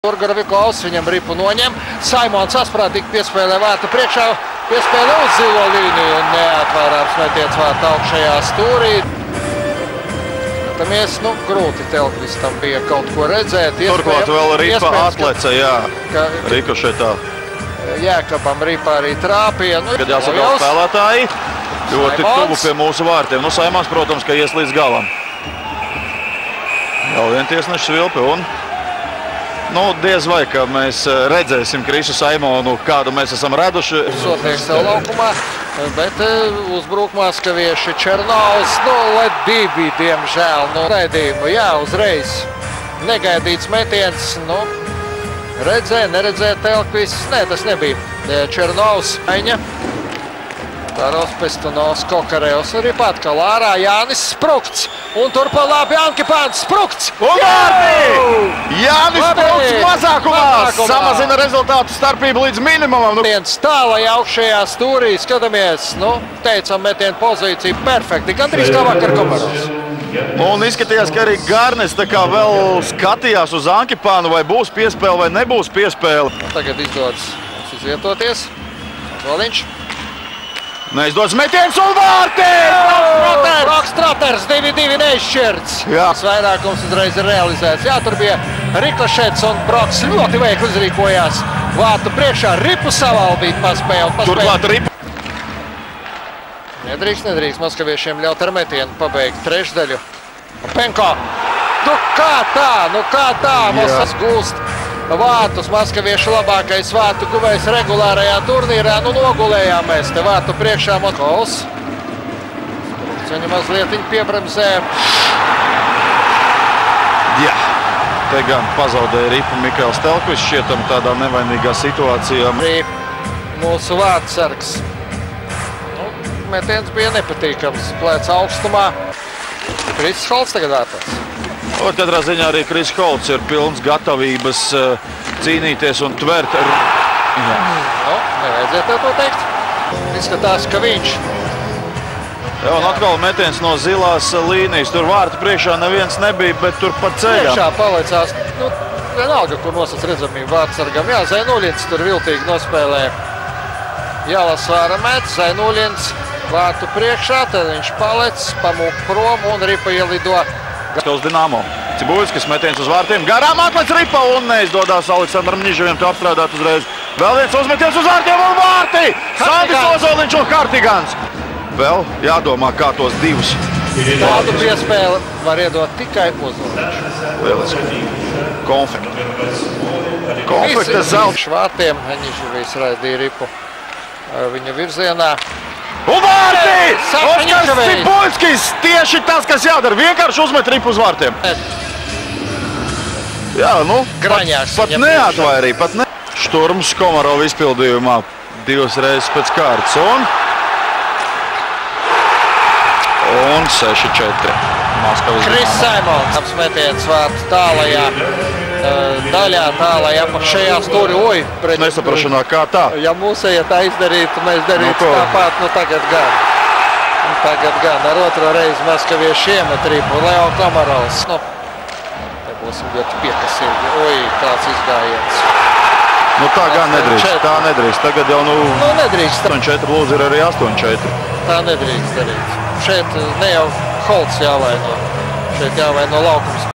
Turgaravikovs viņam ripu noņem. Saimons asprātīgi piespēlē vārtu priekšā, piespēlē uz zilo līniju un neatvērāms metiens vārtu augšējā stūrī. Skatāmies, grūti Telkvistam bija kaut ko redzēt. Turklāt vēl ripa atlece, jā, rikošetā. Jēkabam ripa arī trāpīja. Kad jāsagaut spēlētāji, ļoti tuvu pie mūsu vārtiem. Saimons, protams, ka ies līdz galam. Vēl vien tiesnešs vilpi un diez vai, ka mēs redzēsim Krisu Saimonu, kādu mēs esam raduši. Sotnieks sev laukumā, bet uzbrukumā skavieši Černaus 0-2, diemžēl, raidījumu. Jā, uzreiz negaidīts metiens, redzēja, neredzēja Telkvis. Nē, tas nebija Černaus. Taros Pestunovs, Kokarevs, arī pat kā lārā Jānis Sprukts. Un turpa labi Ankipāns Sprukts. Jānis Sprukts mazākumā samazina rezultātu starpību līdz minimumam. Viens tālai augšējā stūrī, skatāmies, teicam metienu pozīciju perfekti, gandrīz kā vakar Komarovs. Un izskatījās, ka arī Garnes tā kā vēl skatījās uz Ankipānu, vai būs piespēle vai nebūs piespēle. Tagad izdodas izvietoties. Zoliņš. Neizdodas metiens un vārti! Broks Troters 2-2 neizšķirts. Vairākums uzreiz ir realizēts. Jā, tur bija rikošets un Broks ļoti veikli uzrīkojās. Vārtu priekšā ripu savaldīt paspēja. Turklāt ripu. Nedrīkst moskaviešiem ļaut ar metienu pabeigt trešdaļu. Penko! Kā tā? Mosas gulst vārtus. Maskaviešu labākais vārtu guvējs regulārajā turnīrā. Nogulējām mēs te vārtu priekšā Moskovs. Viņu mazliet piebremzē. Jā, te gan pazaudēja ripu Mikls Telkvis, šķietam tādā nevainīgā situācijā. Arī mūsu vārtsargs. Metiens bija nepatīkams. Plēc augstumā. Krisis Holts tagad vārtās. Katrā ziņā arī Kris Holts ir pilns gatavības cīnīties un tvert. Nevajadzētu to teikt. Izskatās, ka viņš. Jā, un atkal metiens no zilās līnijas. Tur vārtu priekšā neviens nebija, bet tur pa ceļam. Priekšā palicās. Vienalga, kur nosac redzamību vārtsargam. Jā, Zainuļins tur viltīgi nospēlē. Jālasvāra met, Zainuļins vārtu priekšā, tad viņš palec, pamūk prom un ripa ielido. Uz Dinamo. Cibuļskis metiens uz vārtiem. Garām atlec ripa un neizdodās Aleksandram Niževiem to apstrādāt uzreiz. Vēl viens uzmetiens uz vārtiem un vārti! Sandis Ozoliņš un Hartigans. Vēl jādomā, kā tos divus. Tādu piespēli var iedot tikai Ozoliņš. Lieliski. Konfekta. Konfekta zelta. Vārtiem Niževijs raidīja ripu viņa virzienā. Un vārti! Oskars Cibuļskis! Tieši tas, kas jādara. Vienkārši uzmet ripu uz vārtiem. Jā, pat neatvairīja. Šturms Komarova izpildījumā divas reizes pēc kārtas. Un 6-4. Kris Saimons apsmetiens vārtu tālajā daļā, tālajā apakšējā stūri. Nesaprašanā, kā tā? Ja mūsēja tā izdarītu, mēs darītu tāpat, tagad gan. Tagad gan. Ar otro reizi maskavieši iemet ripu. Leo Komarovs. Te būsim ļoti piekasīgi. Kāds izgājiens. Tā gan nedrīkst. Tā nedrīkst. Tagad jau nedrīkst. 8-4 lūdzu ir arī 8-4. Tā nedrīkst darīt. Šeit ne jau Holts jāvaino. Šeit jāvaino laukums.